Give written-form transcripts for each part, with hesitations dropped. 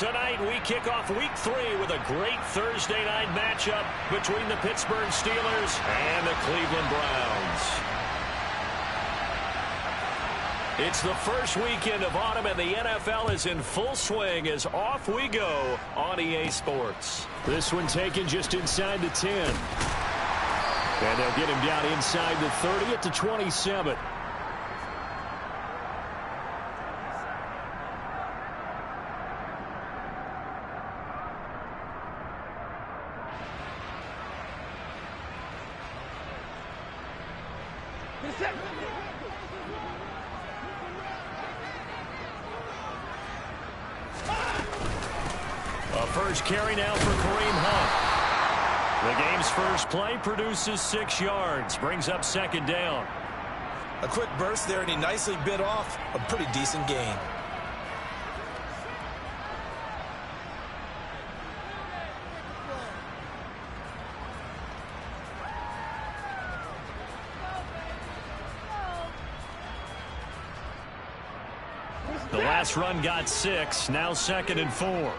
Tonight, we kick off Week 3 with a great Thursday night matchup between the Pittsburgh Steelers and the Cleveland Browns. It's the first weekend of autumn, and the NFL is in full swing as off we go on EA Sports. This one taken just inside the 10. And they'll get him down inside the 30 at the 27. A first carry now for Kareem Hunt. The game's first play produces 6 yards, brings up second down. A quick burst there, and he nicely bit off a pretty decent gain. The last run got 6, now 2nd and 4.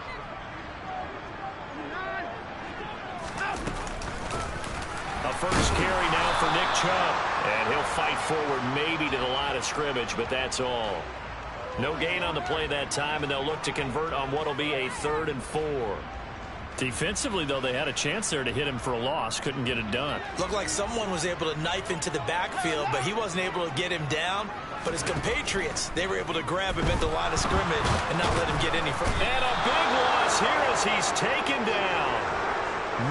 A first carry now for Nick Chubb. And he'll fight forward maybe to the line of scrimmage, but that's all. No gain on the play that time, and they'll look to convert on what will be a 3rd and 4. Defensively, though, they had a chance there to hit him for a loss. Couldn't get it done. Looked like someone was able to knife into the backfield, but he wasn't able to get him down. But his compatriots, they were able to grab him at the line of scrimmage and not let him get any further. And a big loss here as he's taken down.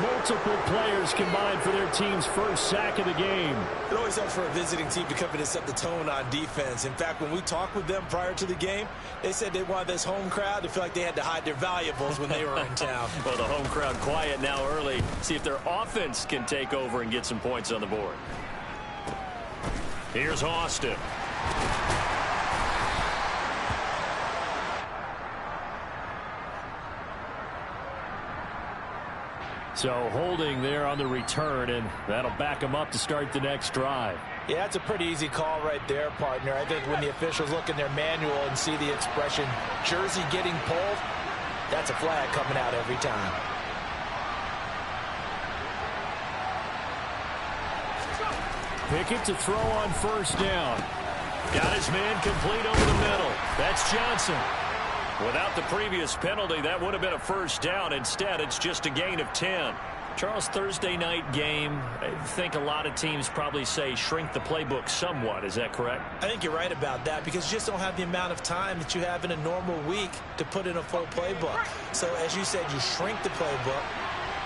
Multiple players combined for their team's first sack of the game. It always helps for a visiting team to come in and set the tone on defense. In fact, when we talked with them prior to the game, they said they wanted this home crowd to feel like they had to hide their valuables when they were in town. Well, the home crowd quiet now early. See if their offense can take over and get some points on the board. Here's Austin. So holding there on the return, and that'll back them up to start the next drive. Yeah, that's a pretty easy call right there, partner. I think when the officials look in their manual and see the expression, jersey getting pulled, that's a flag coming out every time. Pickett to throw on first down. Got his man complete over the middle. That's Johnson. Without the previous penalty, that would have been a first down. Instead, it's just a gain of 10. Charles, Thursday night game, I think a lot of teams probably say shrink the playbook somewhat. Is that correct? I think you're right about that because you just don't have the amount of time that you have in a normal week to put in a full playbook. So, as you said, you shrink the playbook.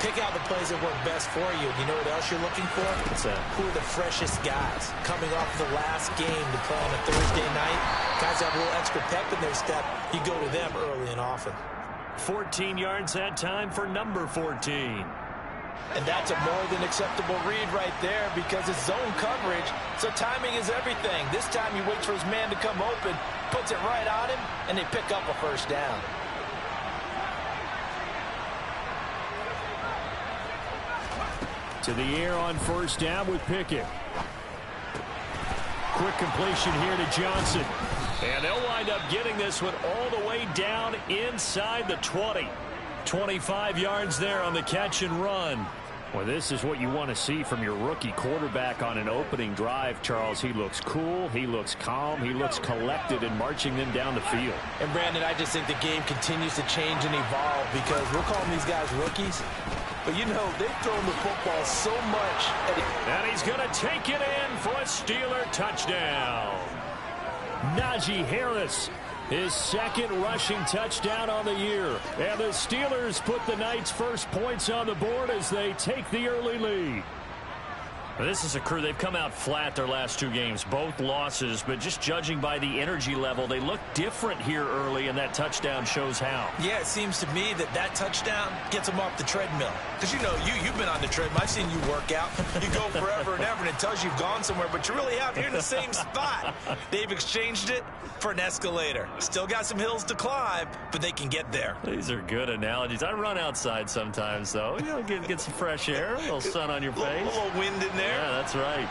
Pick out the plays that work best for you. You know what else you're looking for? What's that? Who are the freshest guys coming off the last game to play on a Thursday night? Guys have a little extra pep in their step. You go to them early and often. 14 yards that time for number 14. And that's a more than acceptable read right there because it's zone coverage, so timing is everything. This time he waits for his man to come open, puts it right on him, and they pick up a first down. To the air on first down with Pickett. Quick completion here to Johnson. And they'll wind up getting this one all the way down inside the 20. 25 yards there on the catch and run. Well, this is what you want to see from your rookie quarterback on an opening drive, Charles. He looks cool, he looks calm, he looks collected in marching them down the field. And, Brandon, I just think the game continues to change and evolve because we're calling these guys rookies. But, you know, they've thrown the football so much. And he's going to take it in for a Steeler touchdown. Najee Harris, his second rushing touchdown on the year. And the Steelers put the night's first points on the board as they take the early lead. This is a crew. They've come out flat their last 2 games, both losses, but just judging by the energy level, they look different here early, and that touchdown shows how. Yeah, it seems to me that touchdown gets them off the treadmill. Because, you know, you've been on the treadmill. I've seen you work out. You go forever and ever, and it tells you've gone somewhere, but you really have. You're in the same spot. They've exchanged it for an escalator. Still got some hills to climb, but they can get there. These are good analogies. I run outside sometimes, though. You know, get some fresh air, a little sun on your face. A little wind in there. Yeah, that's right.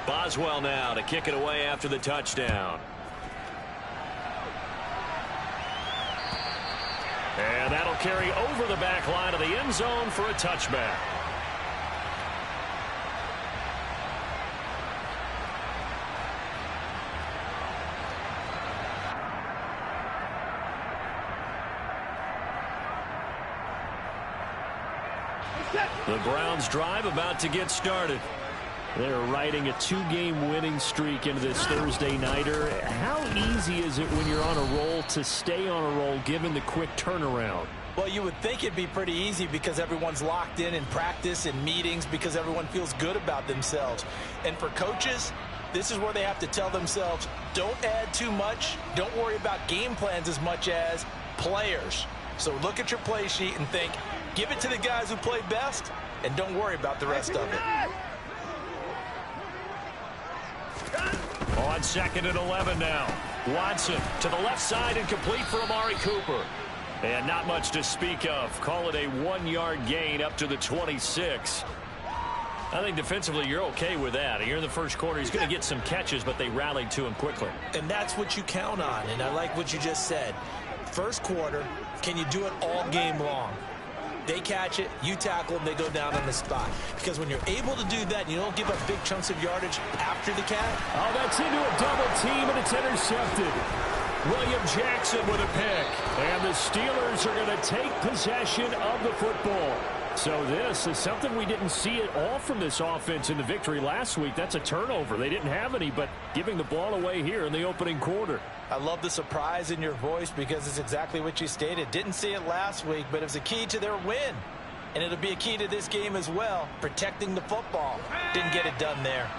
Boswell now to kick it away after the touchdown. And that'll carry over the back line of the end zone for a touchback. The Browns drive about to get started. They're riding a 2-game winning streak into this Thursday nighter. How easy is it when you're on a roll to stay on a roll given the quick turnaround? Well, you would think it'd be pretty easy because everyone's locked in practice and meetings because everyone feels good about themselves. And for coaches, this is where they have to tell themselves, don't add too much. Don't worry about game plans as much as players. So look at your play sheet and think, give it to the guys who play best, and don't worry about the rest of it. On 2nd and 11 now. Watson to the left side and complete for Amari Cooper. And not much to speak of. Call it a 1-yard gain up to the 26. I think defensively you're okay with that. Here in the first quarter, he's going to get some catches, but they rallied to him quickly. And that's what you count on, and I like what you just said. First quarter, can you do it all game long? They catch it, you tackle them, they go down on the spot. Because when you're able to do that, you don't give up big chunks of yardage after the catch. Oh, that's into a double team, and it's intercepted. William Jackson with a pick. And the Steelers are going to take possession of the football. So this is something we didn't see at all from this offense in the victory last week. That's a turnover. They didn't have any, but giving the ball away here in the opening quarter. I love the surprise in your voice because it's exactly what you stated. Didn't see it last week, but it was a key to their win. And it'll be a key to this game as well, protecting the football. Didn't get it done there.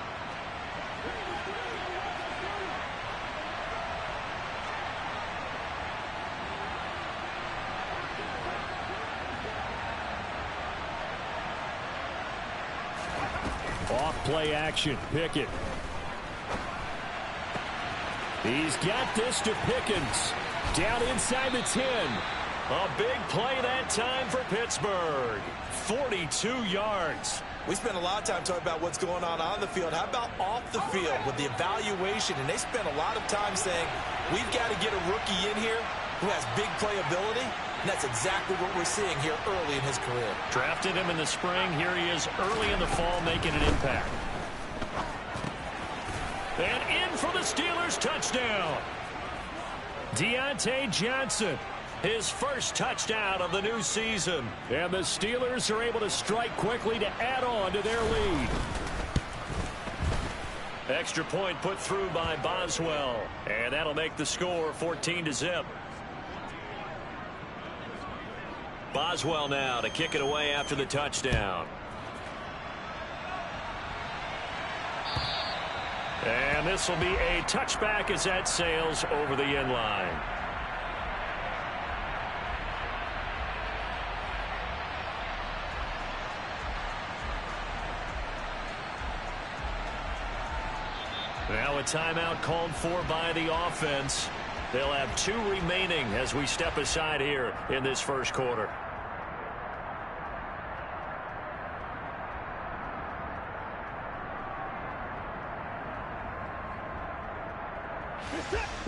Off play action, Pickett. He's got this to Pickens. Down inside the 10. A big play that time for Pittsburgh. 42 yards. We spent a lot of time talking about what's going on the field. How about off the field with the evaluation? And they spent a lot of time saying, we've got to get a rookie in here who has big playability. And that's exactly what we're seeing here early in his career. Drafted him in the spring. Here he is early in the fall making an impact. And in for the Steelers touchdown. Deontay Johnson, his first touchdown of the new season. And the Steelers are able to strike quickly to add on to their lead. Extra point put through by Boswell. And that'll make the score 14-0. Boswell now to kick it away after the touchdown. And this will be a touchback as that sails over the end line. Now a timeout called for by the offense. They'll have 2 remaining as we step aside here in this first quarter.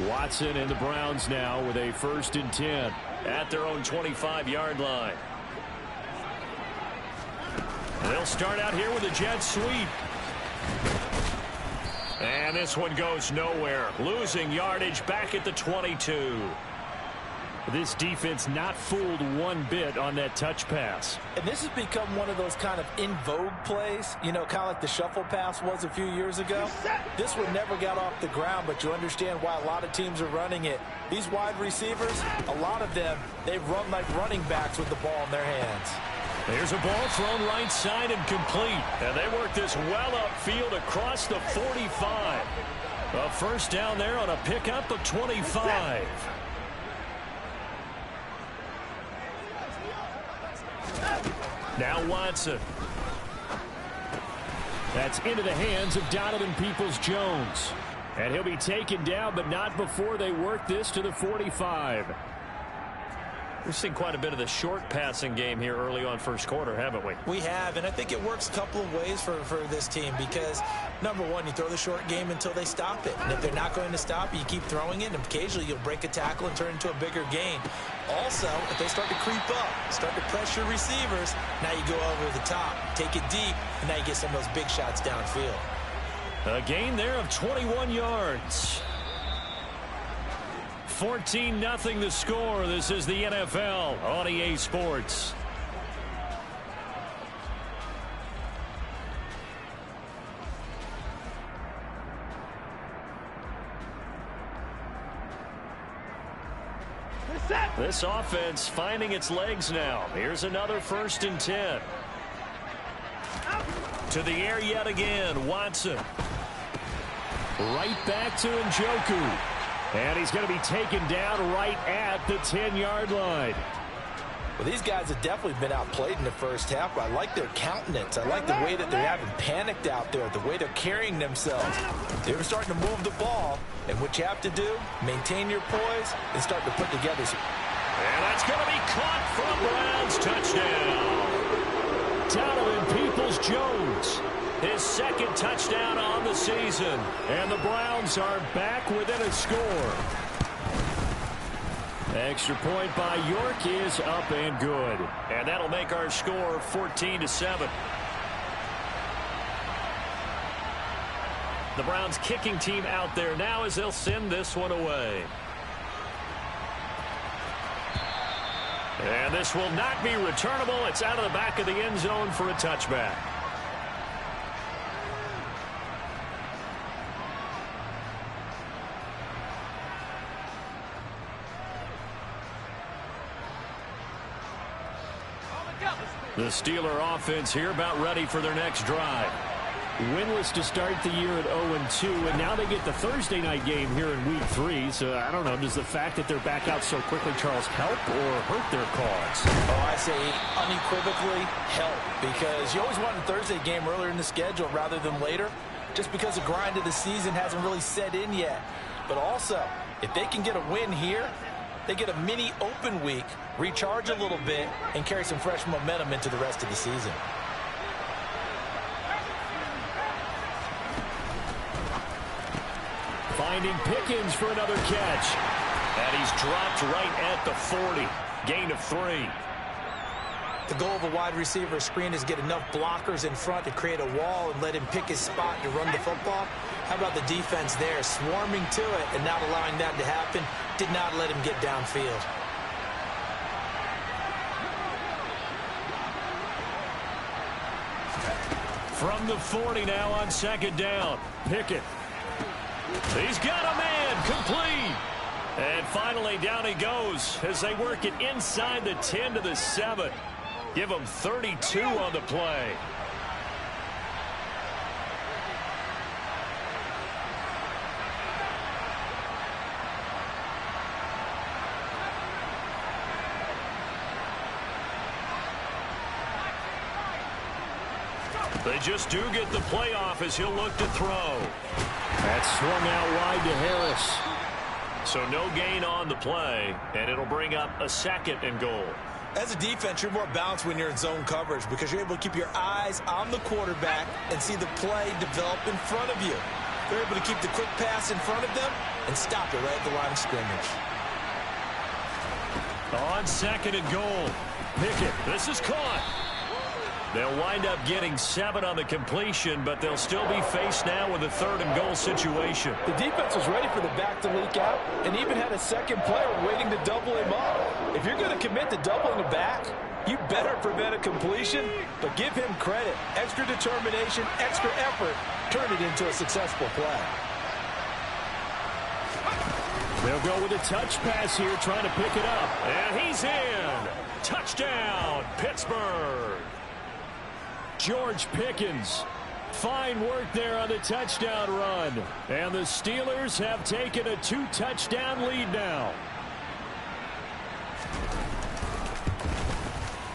Watson and the Browns now with a 1st and 10. At their own 25-yard line. They'll start out here with a jet sweep. And this one goes nowhere. Losing yardage back at the 22. This defense not fooled one bit on that touch pass. And this has become one of those kind of in vogue plays, you know, kind of like the shuffle pass was a few years ago. This one never got off the ground, but you understand why a lot of teams are running it. These wide receivers, a lot of them, they run like running backs with the ball in their hands. There's a ball thrown right side and complete. And they work this well upfield across the 45. A first down there on a pickup of 25. Now Watson. That's into the hands of Donovan Peoples-Jones. And he'll be taken down, but not before they work this to the 45. We've seen quite a bit of the short passing game here early on first quarter, haven't we? We have, and I think it works a couple of ways for this team because, number one, you throw the short game until they stop it. And if they're not going to stop it, you keep throwing it, and occasionally you'll break a tackle and turn it into a bigger gain. Also, if they start to creep up, start to pressure receivers, now you go over the top, take it deep, and now you get some of those big shots downfield. A gain there of 21 yards. 14-0 the score. This is the NFL on EA Sports. This offense finding its legs now. Here's another 1st and 10. To the air yet again, Watson. Right back to Njoku. And he's going to be taken down right at the 10-yard line. Well, these guys have definitely been outplayed in the first half, but I like their countenance. I like the way that they haven't panicked out there, the way they're carrying themselves. They were starting to move the ball, and what you have to do, maintain your poise and start to put together some. And that's going to be caught for a Browns touchdown. Donovan Peoples-Jones. His 2nd touchdown on the season. And the Browns are back within a score. Extra point by York is up and good. And that'll make our score 14-7. The Browns kicking team out there now as they'll send this one away. And this will not be returnable. It's out of the back of the end zone for a touchback. The Steeler offense here about ready for their next drive. Winless to start the year at 0-2, and now they get the Thursday night game here in Week 3. So, I don't know, does the fact that they're back out so quickly, Charles, help or hurt their cause? Oh, I say unequivocally help, because you always want a Thursday game earlier in the schedule rather than later, just because the grind of the season hasn't really set in yet. But also, if they can get a win here, they get a mini open week, recharge a little bit, and carry some fresh momentum into the rest of the season. Finding Pickens for another catch. And he's dropped right at the 40. Gain of 3. The goal of a wide receiver screen is get enough blockers in front to create a wall and let him pick his spot to run the football. How about the defense there, swarming to it and not allowing that to happen? Did not let him get downfield. From the 40 now on 2nd down. Pickett. He's got a man, complete. And finally down he goes as they work it inside the 10 to the 7. Give him 32 on the play. They just do get the playoff as he'll look to throw. That's swung out wide to Harris. So no gain on the play, and it'll bring up a 2nd and goal. As a defense, you're more balanced when you're in zone coverage because you're able to keep your eyes on the quarterback and see the play develop in front of you. They're able to keep the quick pass in front of them and stop it right at the line of scrimmage. On 2nd and goal. Pickett. This is caught. They'll wind up getting 7 on the completion, but they'll still be faced now with a 3rd and goal situation. The defense was ready for the back to leak out and even had a second player waiting to double him up. If you're going to commit to doubling the back, you better prevent a completion, but give him credit. Extra determination, extra effort, turn it into a successful play. They'll go with a touch pass here, trying to pick it up. And he's in. Touchdown, Pittsburgh. George Pickens. Fine work there on the touchdown run. And the Steelers have taken a 2-touchdown lead now.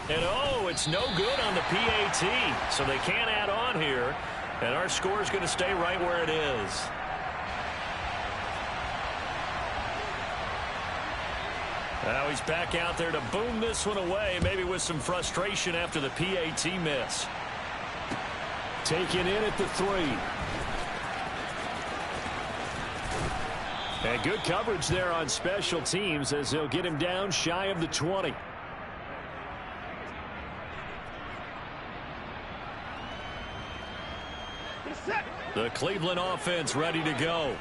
And oh, it's no good on the PAT. So they can't add on here. And our score is going to stay right where it is. Now he's back out there to boom this one away, maybe with some frustration after the PAT miss. Taken in at the 3. And good coverage there on special teams as they'll get him down shy of the 20. The Cleveland offense ready to go.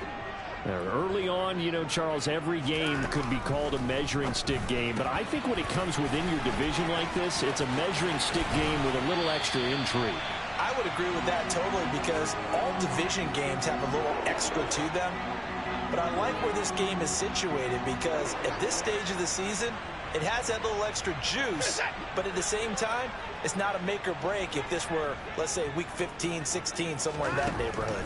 Early on, you know, Charles, every game could be called a measuring stick game. But I think when it comes within your division like this, it's a measuring stick game with a little extra intrigue. I would agree with that totally because all division games have a little extra to them. But I like where this game is situated because at this stage of the season, it has that little extra juice. But at the same time, it's not a make or break if this were, let's say, week 15, 16, somewhere in that neighborhood.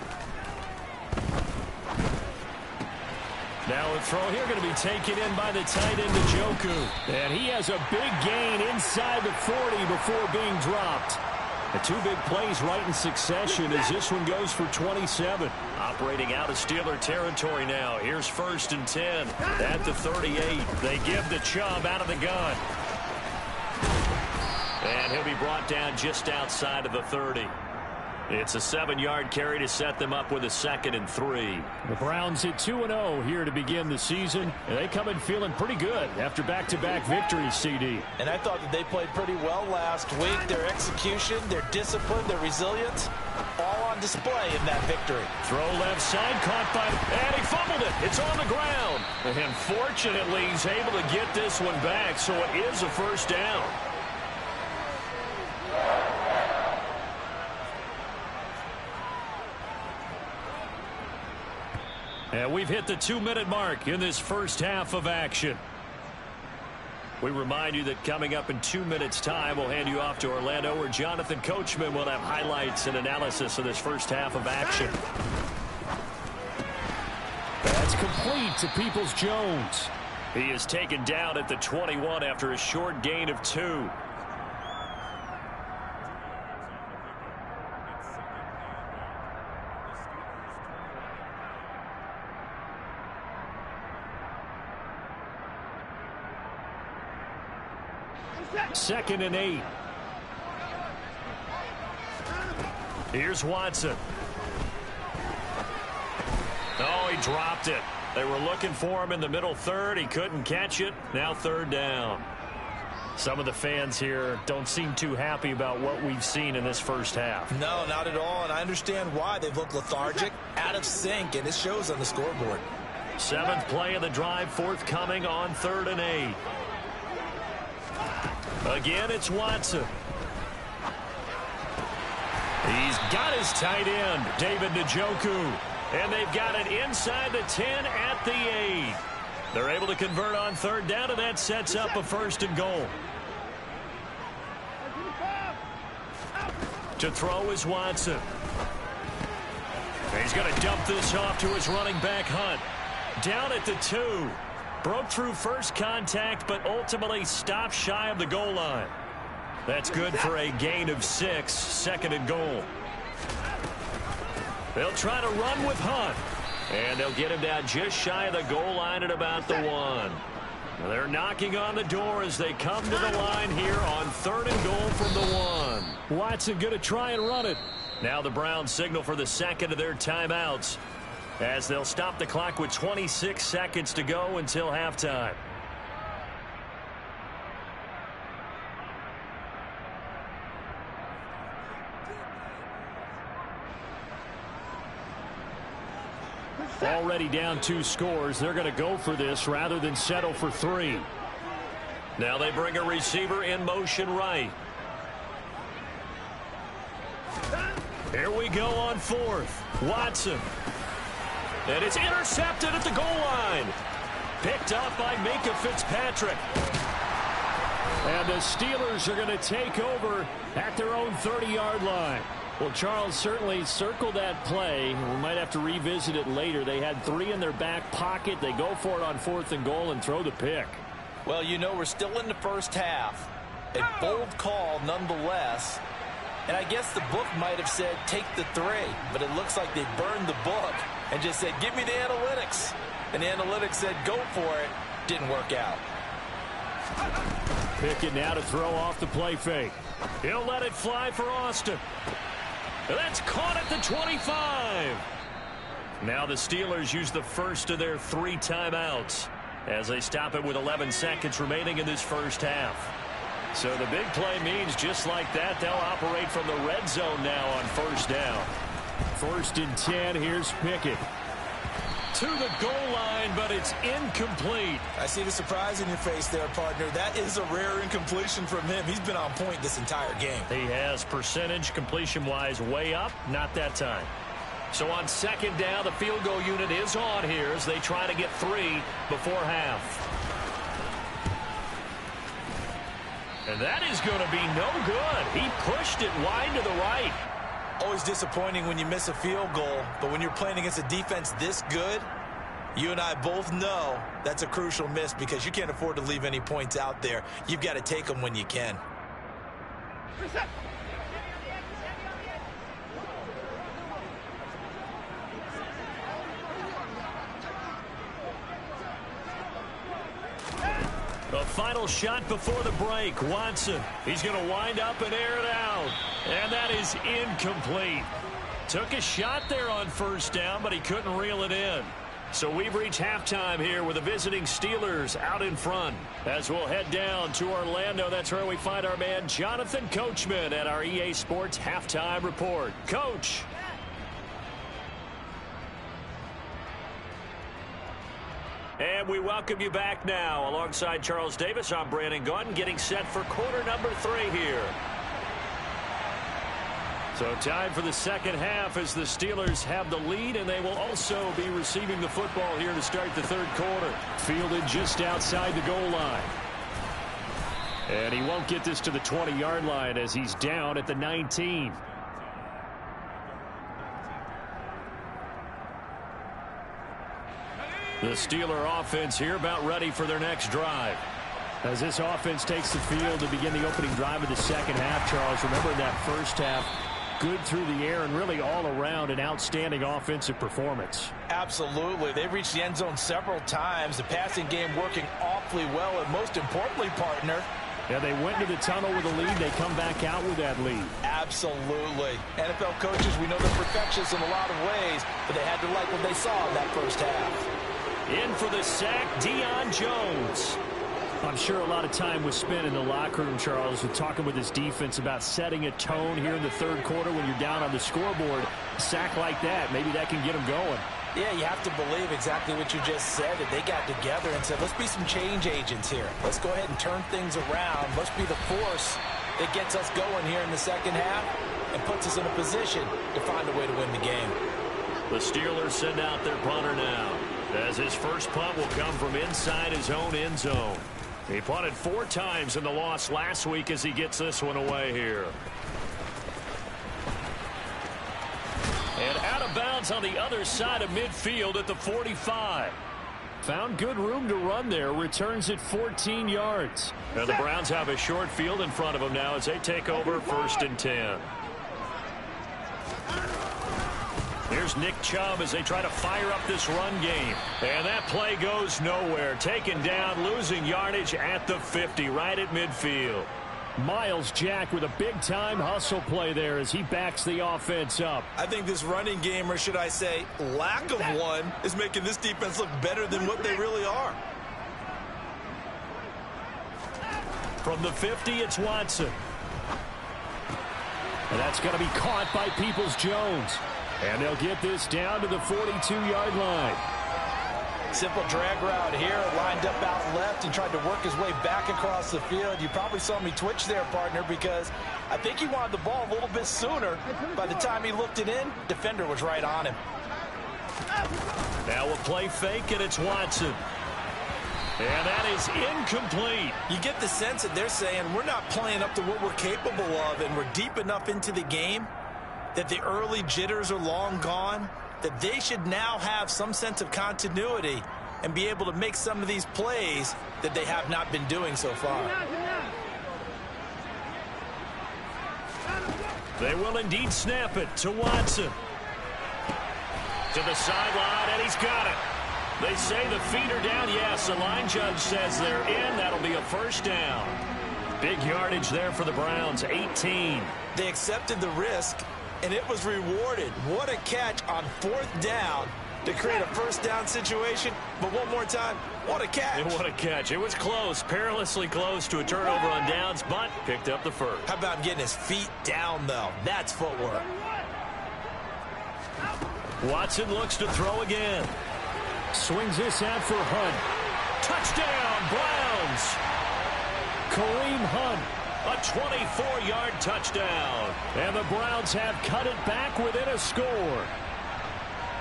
Now a throw here going to be taken in by the tight end, Njoku. And he has a big gain inside the 40 before being dropped. The 2 big plays right in succession as this one goes for 27. Operating out of Steeler territory now. Here's 1st and 10 at the 38. They give the Chubb out of the gun. And he'll be brought down just outside of the 30. It's a 7-yard carry to set them up with a 2nd and 3. The Browns hit 2-0 here to begin the season. And they come in feeling pretty good after back-to-back victories, CD. And I thought that they played pretty well last week. Their execution, their discipline, their resilience, all on display in that victory. Throw left side, caught by, and he fumbled it. It's on the ground. And fortunately, he's able to get this one back, so it is a 1st down. And we've hit the 2-minute mark in this first half of action. We remind you that coming up in 2 minutes' time, we'll hand you off to Orlando, where Jonathan Coachman will have highlights and analysis of this first half of action. That's complete to Peoples-Jones. He is taken down at the 21 after a short gain of 2. Second and 8. Here's Watson. Oh, he dropped it. They were looking for him in the middle 3rd. He couldn't catch it. Now 3rd down. Some of the fans here don't seem too happy about what we've seen in this first half. No, not at all, and I understand why. They've looked lethargic, out of sync, and it shows on the scoreboard. 7th play of the drive, forthcoming on 3rd and 8. Again, it's Watson. He's got his tight end, David Njoku. And they've got it inside the 10 at the 8. They're able to convert on 3rd down, and that sets up a 1st and goal. To throw is Watson. He's going to dump this off to his running back, Hunt. Down at the 2. Broke through first contact, but ultimately stopped shy of the goal line. That's good for a gain of 6, 2nd and goal. They'll try to run with Hunt. And they'll get him down just shy of the goal line at about the 1. They're knocking on the door as they come to the line here on 3rd and goal from the 1. Watson going to try and run it. Now the Browns signal for the 2nd of their timeouts, as they'll stop the clock with 26 seconds to go until halftime. Already down 2 scores. They're going to go for this rather than settle for 3. Now they bring a receiver in motion right. Here we go on 4th. Watson. And it's intercepted at the goal line. Picked up by Minkah Fitzpatrick. And the Steelers are going to take over at their own 30-yard line. Well, Charles, certainly circle that play. We might have to revisit it later. They had 3 in their back pocket. They go for it on 4th and goal and throw the pick. Well, you know, we're still in the first half. A bold call nonetheless. And I guess the book might have said take the 3, but it looks like they burned the book and just said, give me the analytics. And the analytics said, go for it. Didn't work out. Pickett now to throw off the play fake. He'll let it fly for Austin. That's caught at the 25. Now the Steelers use the first of their 3 timeouts as they stop it with 11 seconds remaining in this first half. So the big play means just like that, they'll operate from the red zone now on first down. 1st and 10, here's Pickett. To the goal line, but it's incomplete. I see the surprise in your face there, partner. That is a rare incompletion from him. He's been on point this entire game. He has percentage completion-wise way up, not that time. So on 2nd down, the field goal unit is on here as they try to get 3 before half. And that is going to be no good. He pushed it wide to the right. Always disappointing when you miss a field goal, but when you're playing against a defense this good, you and I both know that's a crucial miss because you can't afford to leave any points out there. You've got to take them when you can. The final shot before the break. Watson. He's going to wind up and air it out. And that is incomplete. Took a shot there on 1st down, but he couldn't reel it in. So we've reached halftime here with the visiting Steelers out in front. As we'll head down to Orlando, that's where we find our man Jonathan Coachman at our EA Sports Halftime Report. Coach. And we welcome you back now. Alongside Charles Davis, I'm Brandon Gaudin, getting set for quarter number 3 here. So time for the second half as the Steelers have the lead, and they will also be receiving the football here to start the 3rd quarter. Fielded just outside the goal line. And he won't get this to the 20-yard line as he's down at the 19. The Steeler offense here about ready for their next drive. As this offense takes the field to begin the opening drive of the second half, Charles, remember that first half, good through the air and really all around an outstanding offensive performance. Absolutely. They've reached the end zone several times. The passing game working awfully well, and most importantly, partner, yeah, they went into the tunnel with a lead. They come back out with that lead. Absolutely. NFL coaches, we know they're perfectionists in a lot of ways, but they had to like what they saw in that first half. In for the sack, Deion Jones. I'm sure a lot of time was spent in the locker room, Charles, with talking with his defense about setting a tone here in the 3rd quarter when you're down on the scoreboard. A sack like that, maybe that can get them going. Yeah, you have to believe exactly what you just said, that they got together and said, let's be some change agents here. Let's go ahead and turn things around. Let's be the force that gets us going here in the second half and puts us in a position to find a way to win the game. The Steelers send out their punter now, as his first punt will come from inside his own end zone. He punted 4 times in the loss last week as he gets this one away here. And out of bounds on the other side of midfield at the 45. Found good room to run there. Returns at 14 yards. And the Browns have a short field in front of them now as they take over 1st and 10. Here's Nick Chubb as they try to fire up this run game. And that play goes nowhere. Taken down, losing yardage at the 50, right at midfield. Myles Jack with a big-time hustle play there as he backs the offense up. I think this running game, or should I say lack of one, is making this defense look better than what they really are. From the 50, it's Watson. And that's going to be caught by Peoples-Jones. And they'll get this down to the 42-yard line. Simple drag route here, lined up out left and tried to work his way back across the field. You probably saw me twitch there, partner, because I think he wanted the ball a little bit sooner. By the time he looked it in, defender was right on him. Now a play fake, and it's Watson. And that is incomplete. You get the sense that they're saying we're not playing up to what we're capable of, and we're deep enough into the game that the early jitters are long gone, that they should now have some sense of continuity and be able to make some of these plays that they have not been doing so far. They will indeed snap it to Watson. To the sideline, and he's got it. They say the feet are down. Yes, the line judge says they're in. That'll be a first down. Big yardage there for the Browns, 18. They accepted the risk, and it was rewarded. What a catch on 4th down to create a first down situation. But one more time, what a catch. And what a catch. It was close, perilously close to a turnover on downs, but picked up the first. How about getting his feet down, though? That's footwork. Watson looks to throw again. Swings this out for Hunt. Touchdown, Browns. Kareem Hunt. A 24-yard touchdown. And the Browns have cut it back within a score.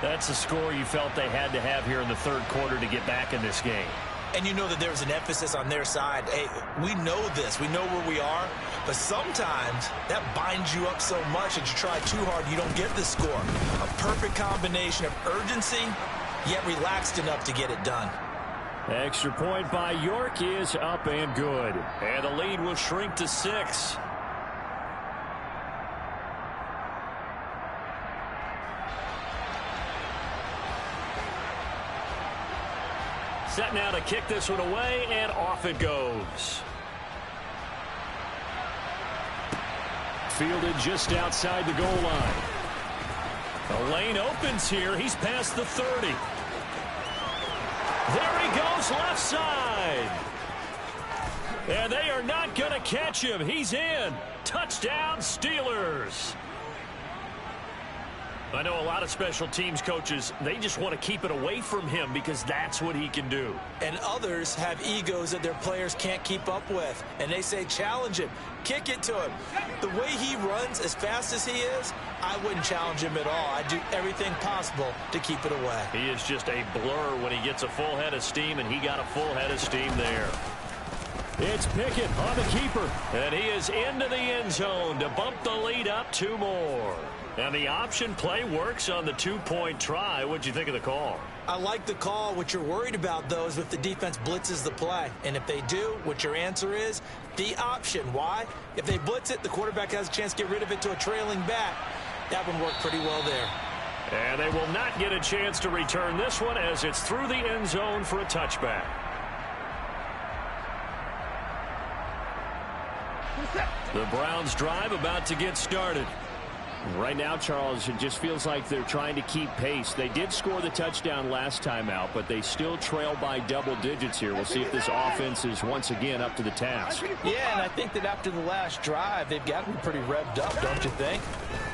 That's the score you felt they had to have here in the third quarter to get back in this game. And you know that there was an emphasis on their side. Hey, we know this. We know where we are. But sometimes that binds you up so much that you try too hard, you don't get the score. A perfect combination of urgency, yet relaxed enough to get it done. Extra point by York is up and good. And the lead will shrink to 6. Set now to kick this one away, and off it goes. Fielded just outside the goal line. The lane opens here. He's past the 30. There he goes, left side. And they are not going to catch him. He's in. Touchdown, Steelers. I know a lot of special teams coaches, they just want to keep it away from him because that's what he can do. And others have egos that their players can't keep up with. And they say, challenge him, kick it to him. The way he runs as fast as he is, I wouldn't challenge him at all. I'd do everything possible to keep it away. He is just a blur when he gets a full head of steam, and he got a full head of steam there. It's Pickett on the keeper. And he is into the end zone to bump the lead up 2 more. And the option play works on the 2-point try. What'd you think of the call? I like the call. What you're worried about, though, is if the defense blitzes the play. And if they do, what your answer is, the option. Why? If they blitz it, the quarterback has a chance to get rid of it to a trailing back. That one worked pretty well there. And they will not get a chance to return this one as it's through the end zone for a touchback. The Browns drive about to get started. Right now, Charles, it just feels like they're trying to keep pace. They did score the touchdown last time out, but they still trail by double digits here. We'll see if this offense is once again up to the task. Yeah, and I think that after the last drive, they've gotten pretty revved up, don't you think?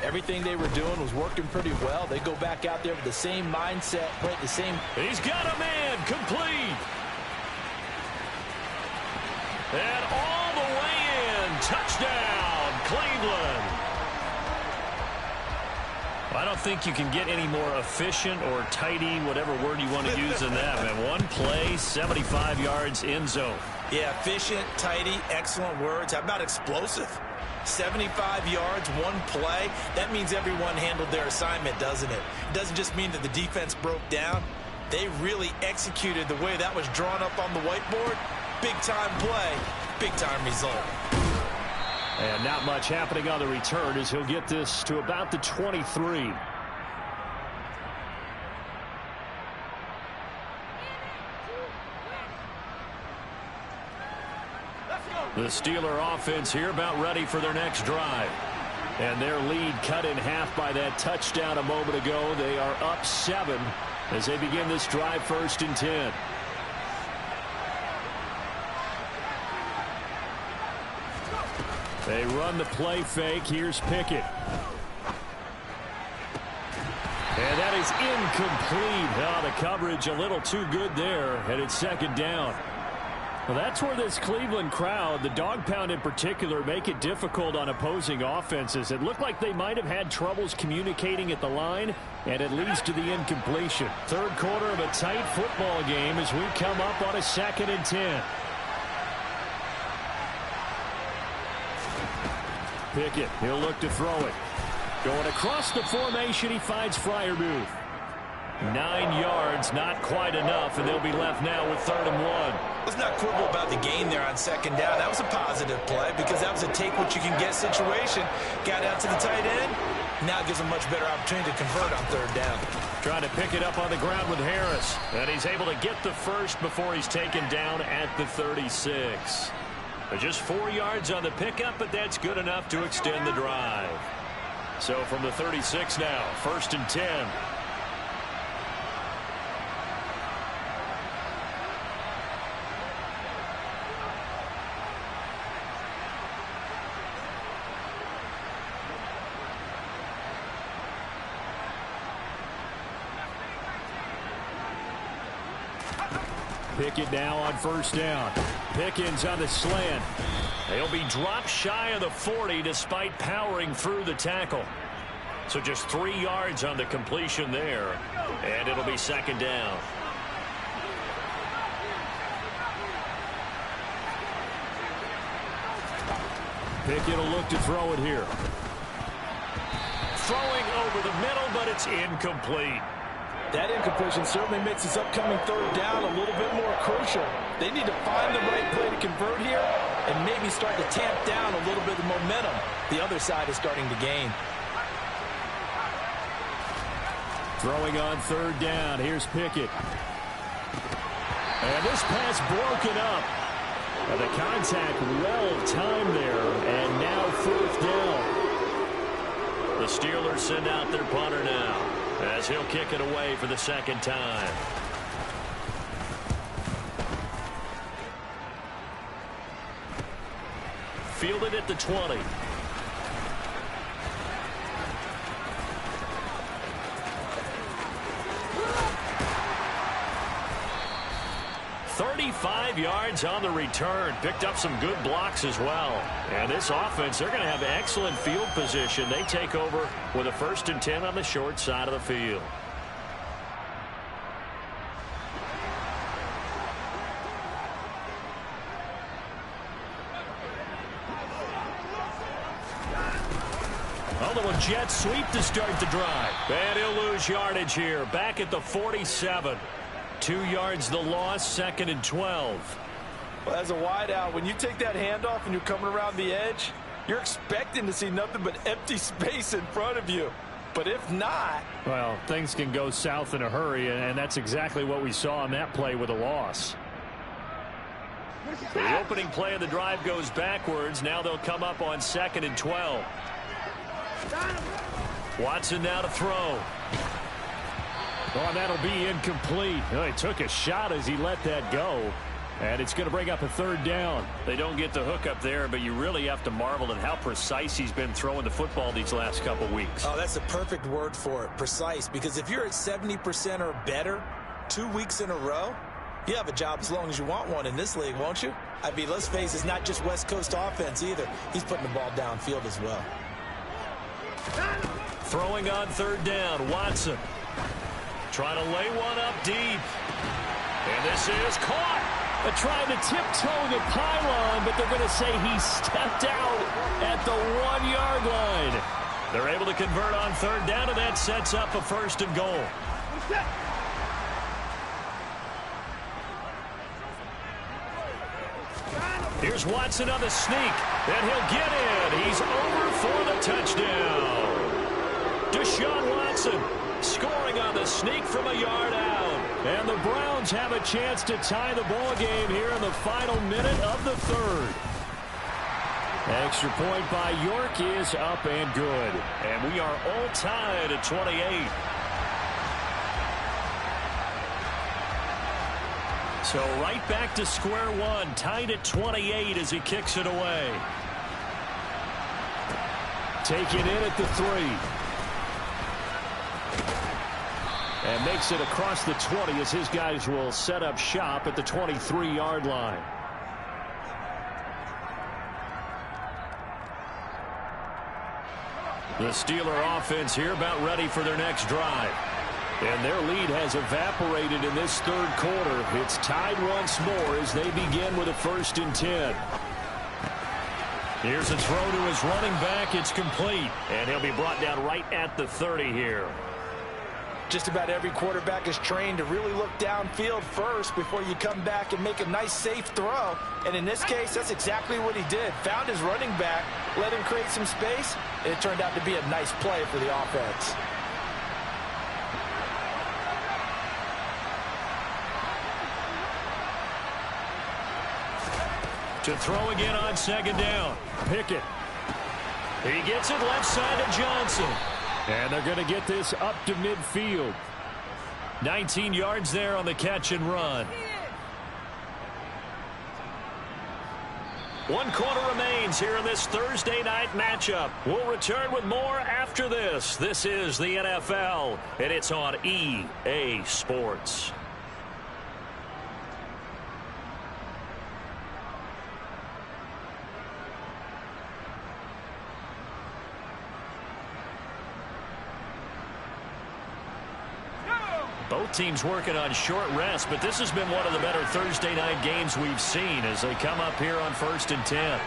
Everything they were doing was working pretty well. They go back out there with the same mindset, play the same. He's got a man complete. And all the way in. Touchdown, Cleveland. I don't think you can get any more efficient or tidy, whatever word you want to use in that. Man, one play, 75 yards, end zone. Yeah, efficient, tidy, excellent words. How about explosive? 75 yards, one play. That means everyone handled their assignment, doesn't it? It doesn't just mean that the defense broke down. They really executed the way that was drawn up on the whiteboard. Big-time play, big-time result. And not much happening on the return as he'll get this to about the 23. The Steeler offense here about ready for their next drive. And their lead cut in half by that touchdown a moment ago. They are up 7 as they begin this drive, 1st and 10. They run the play fake. Here's Pickett. And that is incomplete. Oh, the coverage a little too good there, and it's 2nd down. Well, that's where this Cleveland crowd, the dog pound in particular, make it difficult on opposing offenses. It looked like they might have had troubles communicating at the line, and it leads to the incompletion. Third quarter of a tight football game as we come up on a 2nd and 10. Pickett, he'll look to throw it. Going across the formation, he finds Freiermuth. 9 yards, not quite enough, and they'll be left now with 3rd and 1. Let's not quibble about the gain there on 2nd down. That was a positive play because that was a take-what-you-can-get situation. Got out to the tight end, Now gives them much better opportunity to convert on third down. Trying to pick it up on the ground with Harris. And he's able to get the first before he's taken down at the 36. Just 4 yards on the pickup, but that's good enough to extend the drive. So from the 36 now, 1st and 10. Pickett now on 1st down. Pickens on the slant. He'll be dropped shy of the 40 despite powering through the tackle. So just 3 yards on the completion there. And it'll be 2nd down. Pickett will look to throw it here. Throwing over the middle, but it's incomplete. That incompletion certainly makes this upcoming third down a little bit more crucial. They need to find the right play to convert here and maybe start to tamp down a little bit of the momentum the other side is starting to gain. Throwing on 3rd down. Here's Pickett. And this pass broken up. And the contact well timed there. And now 4th down. The Steelers send out their punter now, as he'll kick it away for the 2nd time. Fielded at the 20. "35 yards on the return." Picked up some good blocks as well. And this offense, they're going to have excellent field position. They take over with a 1st and 10 on the short side of the field. A little jet sweep to start the drive. And he'll lose yardage here. Back at the 47. 2 yards the loss, 2nd and 12. Well, as a wideout, when you take that handoff and you're coming around the edge, you're expecting to see nothing but empty space in front of you. But if not... Well, things can go south in a hurry, and that's exactly what we saw on that play with a loss. The opening play of the drive goes backwards. Now they'll come up on 2nd and 12. Watson now to throw. Oh, that'll be incomplete. Oh, he took a shot as he let that go. And it's going to bring up a 3rd down. They don't get the hook up there, but you really have to marvel at how precise he's been throwing the football these last couple weeks. Oh, that's the perfect word for it, precise. Because if you're at 70% or better 2 weeks in a row, you have a job as long as you want one in this league, won't you? I mean, let's face it, it's not just West Coast offense either. He's putting the ball downfield as well. Throwing on 3rd down, Watson. Trying to lay one up deep. And this is caught. They're trying to tiptoe the pylon, but they're going to say he stepped out at the 1-yard line. They're able to convert on 3rd down, and that sets up a 1st and goal. Here's Watson on the sneak, and he'll get in. He's over for the touchdown. Deshaun Watson scoring on the sneak from a yard out. And the Browns have a chance to tie the ball game here in the final minute of the 3rd. Extra point by York is up and good. And we are all tied at 28. So right back to square one, tied at 28 as he kicks it away. Taken in at the 3. And makes it across the 20 as his guys will set up shop at the 23-yard line. The Steeler offense here about ready for their next drive. And their lead has evaporated in this 3rd quarter. It's tied once more as they begin with a 1st and 10. Here's a throw to his running back. It's complete. And he'll be brought down right at the 30 here. Just about every quarterback is trained to really look downfield first before you come back and make a nice, safe throw. And in this case, that's exactly what he did. Found his running back, let him create some space, and it turned out to be a nice play for the offense. To throw again on second down. Pickett. He gets it left side to Johnson. And they're going to get this up to midfield. 19 yards there on the catch and run. 1 quarter remains here in this Thursday night matchup. We'll return with more after this. This is the NFL, and it's on EA Sports. Both teams working on short rest, but this has been one of the better Thursday night games we've seen as they come up here on 1st and 10.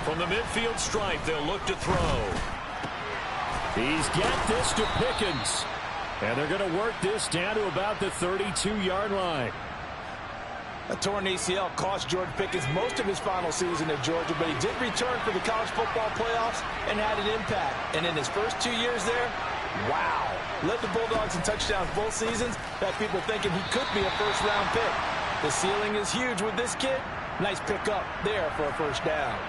From the midfield stripe, they'll look to throw. He's got this to Pickens. And they're going to work this down to about the 32-yard line. A torn ACL cost George Pickens most of his final season at Georgia, but he did return for the college football playoffs and had an impact. And in his first 2 years there, wow. Led the Bulldogs in touchdowns both seasons. Got people thinking he could be a first-round pick. The ceiling is huge with this kid. Nice pickup there for a first down.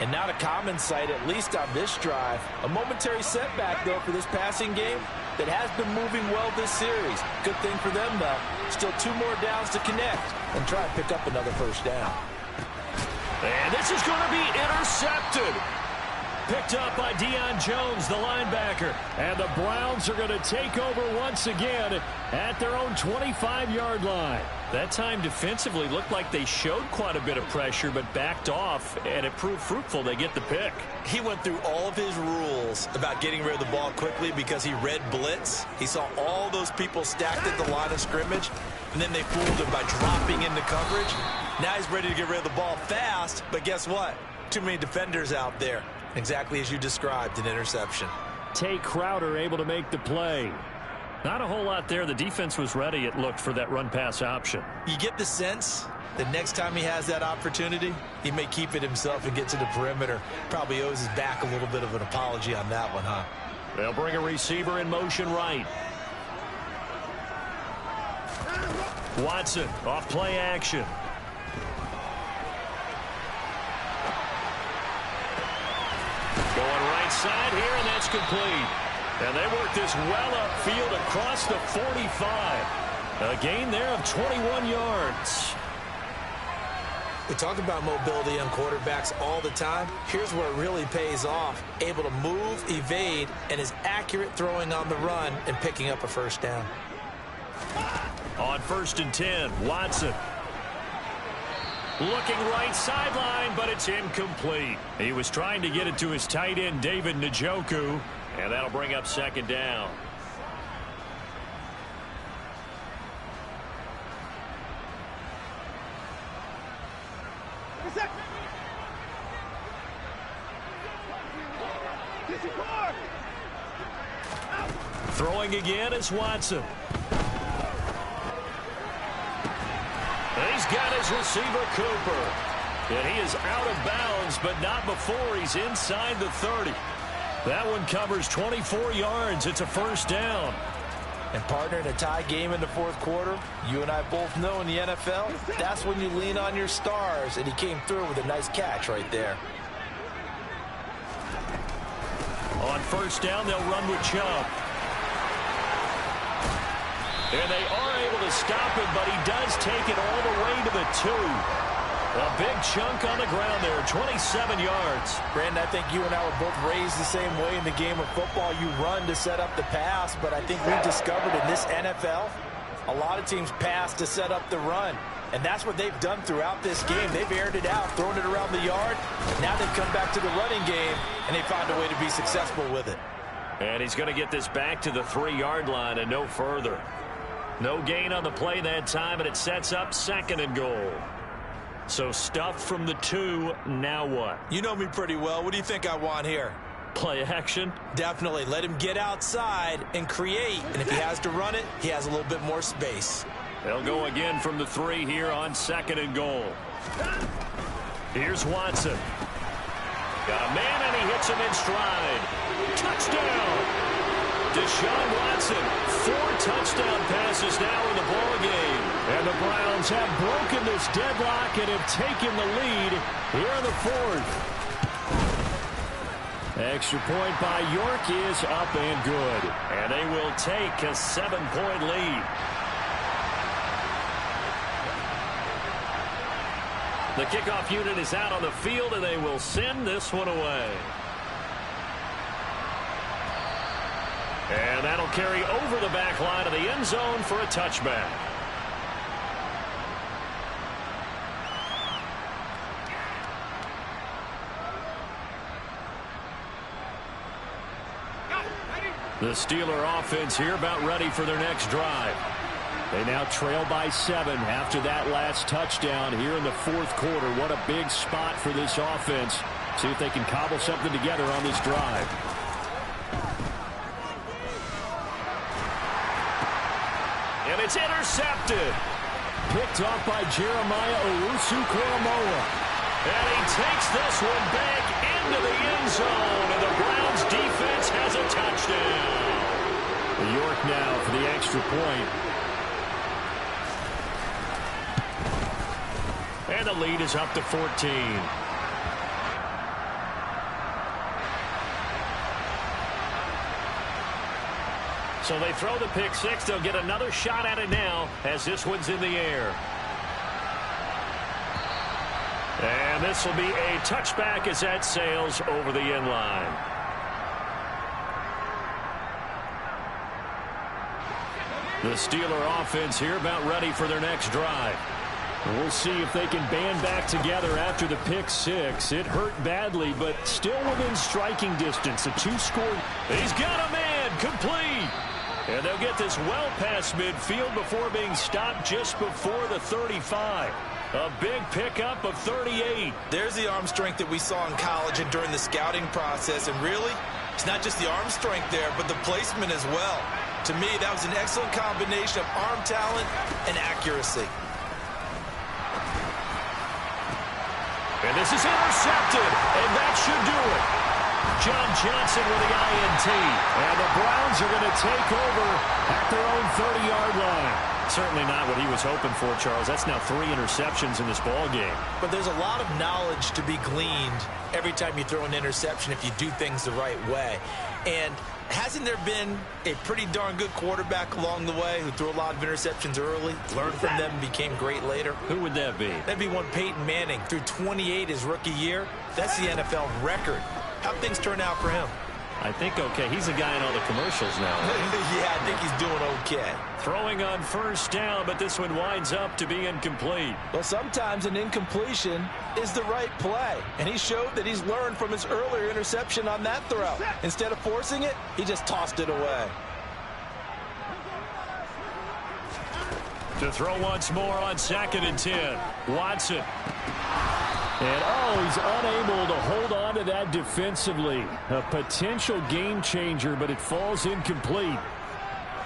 And not a common sight, at least on this drive. A momentary setback, though, for this passing game that has been moving well this series. Good thing for them, though. Still 2 more downs to connect and try to pick up another first down. And this is going to be intercepted. Picked up by Deion Jones, the linebacker. And the Browns are going to take over once again at their own 25-yard line. That time defensively looked like they showed quite a bit of pressure but backed off, and it proved fruitful. They get the pick. He went through all of his rules about getting rid of the ball quickly because he read blitz. He saw all those people stacked at the line of scrimmage, and then they fooled him by dropping into coverage. Now he's ready to get rid of the ball fast, but guess what? Too many defenders out there. Exactly as you described, an interception. Tay Crowder able to make the play. Not a whole lot there. The defense was ready, it looked, for that run-pass option. You get the sense that next time he has that opportunity, he may keep it himself and get to the perimeter. Probably owes his back a little bit of an apology on that one, huh? They'll bring a receiver in motion right. Watson off play action. Going right side here, and that's complete. And they work this well upfield across the 45. A gain there of 21 yards. We talk about mobility on quarterbacks all the time. Here's where it really pays off. Able to move, evade, and is accurate throwing on the run and picking up a first down. On 1st and 10, Watson. Looking right sideline, but it's incomplete. He was trying to get it to his tight end, David Njoku, and that'll bring up 2nd down. Throwing again is Watson. He's got his receiver, Cooper. And he is out of bounds, but not before he's inside the 30. That one covers 24 yards. It's a first down. And partner, in a tie game in the 4th quarter, you and I both know in the NFL, that's when you lean on your stars. And he came through with a nice catch right there. On 1st down, they'll run with Chubb. And they are able to stop him, but he does take it all the way to the 2. A big chunk on the ground there, 27 yards. Brandon, I think you and I were both raised the same way in the game of football. You run to set up the pass, but I think we discovered in this NFL, a lot of teams pass to set up the run. And that's what they've done throughout this game. They've aired it out, thrown it around the yard. Now they've come back to the running game, and they found a way to be successful with it. And he's going to get this back to the 3-yard line and no further. No gain on the play that time, and it sets up 2nd and goal. So stuffed from the 2, now what? You know me pretty well. What do you think I want here? Play action? Definitely. Let him get outside and create. And if he has to run it, he has a little bit more space. They'll go again from the 3 here on 2nd and goal. Here's Watson. Got a man, and he hits him in stride. Touchdown! Deshaun Watson, 4 touchdown passes now in the ballgame. And the Browns have broken this deadlock and have taken the lead here in the 4th. Extra point by York is up and good. And they will take a 7-point lead. The kickoff unit is out on the field, and they will send this one away. And that'll carry over the back line of the end zone for a touchback. The Steeler offense here about ready for their next drive. They now trail by 7 after that last touchdown here in the 4th quarter. What a big spot for this offense. See if they can cobble something together on this drive. And it's intercepted. Picked off by Jeremiah Owusu-Koramoah. And he takes this one back into the end zone. And the Browns defense has a touchdown. York now for the extra point. And the lead is up to 14. So they throw the pick 6. They'll get another shot at it now as this one's in the air. And this will be a touchback as that sails over the end line. The Steeler offense here about ready for their next drive. We'll see if they can band back together after the pick 6. It hurt badly, but still within striking distance. A 2-score. He's got a man, complete. And they'll get this well past midfield before being stopped just before the 35. A big pickup of 38. There's the arm strength that we saw in college and during the scouting process. And really, it's not just the arm strength there, but the placement as well. To me, that was an excellent combination of arm talent and accuracy. And this is intercepted, and that should do it. John Johnson with the INT. And the Browns are going to take over at their own 30-yard line. Certainly not what he was hoping for, Charles. That's now 3 interceptions in this ball game. But there's a lot of knowledge to be gleaned every time you throw an interception if you do things the right way. And hasn't there been a pretty darn good quarterback along the way who threw a lot of interceptions early, learned from them, and became great later? Who would that be? That'd be one Peyton Manning. Threw 28 his rookie year. That's the NFL record. How'd things turn out for him? I think okay. He's a guy in all the commercials now. Right? Yeah, I think he's doing okay. Throwing on first down, but this one winds up to be incomplete. Well, sometimes an incompletion is the right play. And he showed that he's learned from his earlier interception on that throw. Instead of forcing it, he just tossed it away. To throw once more on 2nd and 10. Watson. And, he's unable to hold on to that defensively. A potential game changer, but it falls incomplete.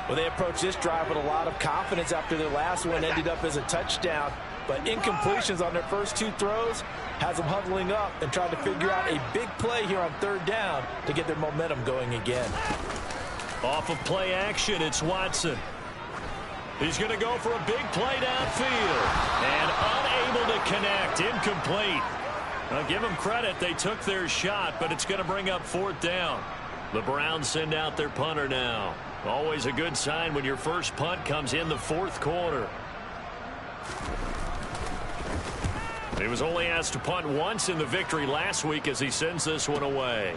Well, they approached this drive with a lot of confidence after their last one ended up as a touchdown. But incompletions on their first 2 throws has them huddling up and trying to figure out a big play here on 3rd down to get their momentum going again. Off of play action, it's Watson. He's going to go for a big play downfield. And unable to connect. Incomplete. I'll give them credit. They took their shot, but it's going to bring up 4th down. The Browns send out their punter now. Always a good sign when your first punt comes in the 4th quarter. He was only asked to punt once in the victory last week as he sends this one away.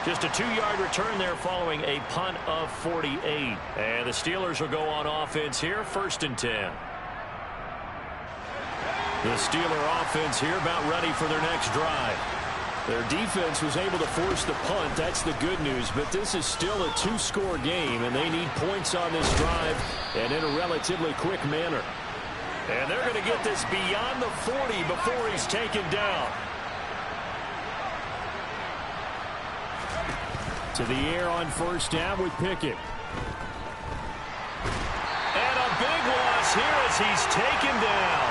Just a 2-yard return there following a punt of 48. And the Steelers will go on offense here, 1st and 10. The Steeler offense here about ready for their next drive. Their defense was able to force the punt. That's the good news. But this is still a 2-score game, and they need points on this drive and in a relatively quick manner. And they're going to get this beyond the 40 before he's taken down. To the air on first down with Pickett. And a big loss here as he's taken down.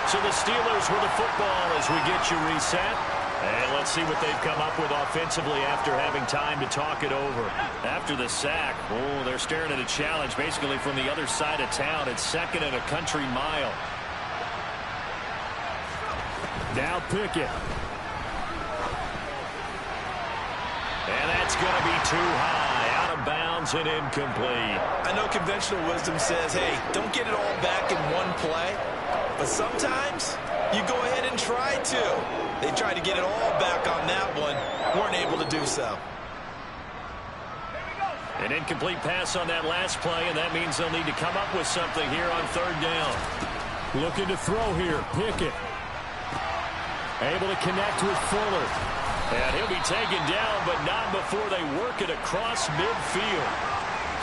So the Steelers with the football as we get you reset. And let's see what they've come up with offensively after having time to talk it over. After the sack, they're staring at a challenge basically from the other side of town. It's second and a country mile. Now Pickett. And that's going to be too high. Out of bounds and incomplete. I know conventional wisdom says, hey, don't get it all back in one play. But sometimes you go ahead and try to. They tried to get it all back on that one. Weren't able to do so. An incomplete pass on that last play, and that means they'll need to come up with something here on third down. Looking to throw here. Pickett. Able to connect with Fuller. And he'll be taken down, but not before they work it across midfield.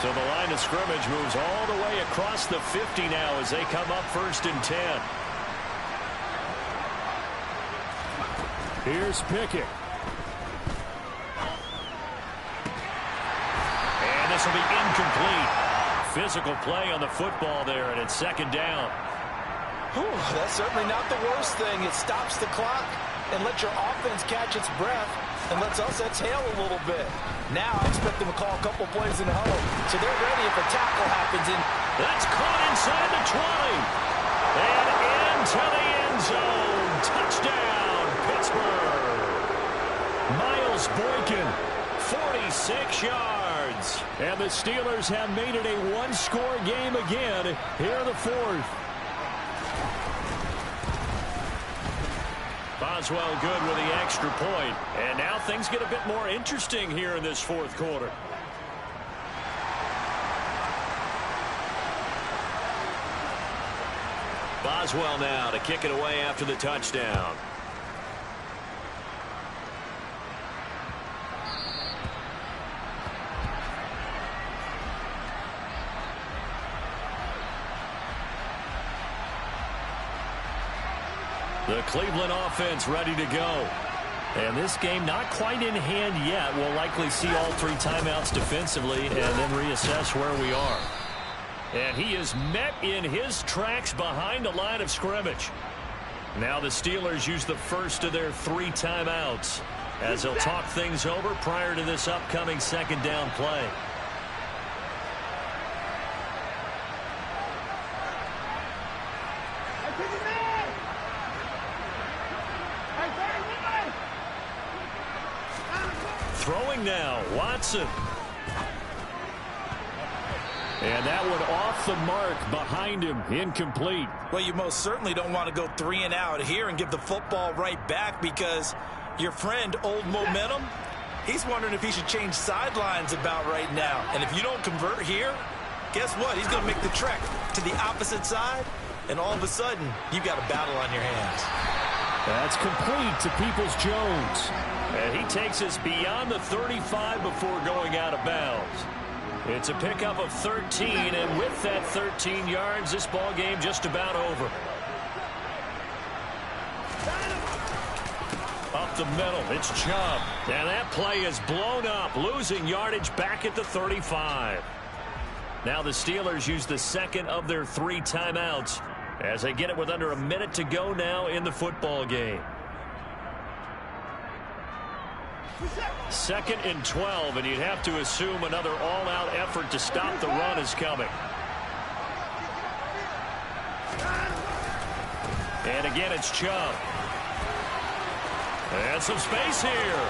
So the line of scrimmage moves all the way across the 50 now as they come up 1st and 10. Here's Pickett. And this will be incomplete. Physical play on the football there, and it's 2nd down. That's certainly not the worst thing. It stops the clock and lets your offense catch its breath and lets us exhale a little bit. Now I expect them to call a couple plays in the huddle, so they're ready if a tackle happens. That's caught inside the 20. And into the end zone. Touchdown, Pittsburgh. Miles Boykin, 46 yards. And the Steelers have made it a one-score game again here in the 4th. Boswell good with the extra point. And now things get a bit more interesting here in this 4th quarter. Boswell now to kick it away after the touchdown. The Cleveland offense ready to go. And this game not quite in hand yet. We'll likely see all 3 timeouts defensively and then reassess where we are. And he is met in his tracks behind the line of scrimmage. Now the Steelers use the first of their 3 timeouts as they'll talk things over prior to this upcoming 2nd down play. Throwing now, Watson. And that one off the mark behind him, incomplete. Well, you most certainly don't want to go 3 and out here and give the football right back because your friend, Old Momentum, he's wondering if he should change sidelines about right now. And if you don't convert here, guess what? He's going to make the trek to the opposite side, and all of a sudden, you've got a battle on your hands. That's complete to Peoples-Jones. And he takes us beyond the 35 before going out of bounds. It's a pickup of 13, and with that 13 yards, this ball game just about over. Up the middle, it's Chubb. And that play is blown up, losing yardage back at the 35. Now the Steelers use the 2nd of their 3 timeouts as they get it with under a minute to go now in the football game. 2nd and 12, and you'd have to assume another all-out effort to stop the run is coming. And again, it's Chubb. And some space here.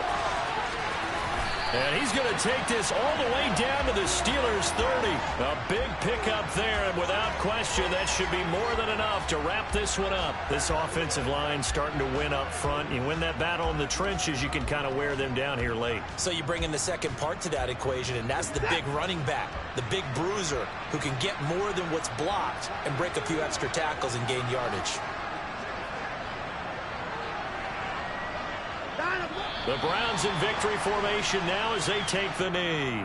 And he's going to take this all the way down to the Steelers' 30. A big pickup there, and without question, that should be more than enough to wrap this one up. This offensive line starting to win up front. You win that battle in the trenches, you can kind of wear them down here late. So you bring in the second part to that equation, and that's the big running back, the big bruiser, who can get more than what's blocked and break a few extra tackles and gain yardage. The Browns in victory formation now as they take the knee.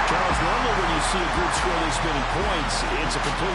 Charles, normally when you see a group score this many points, it's a complete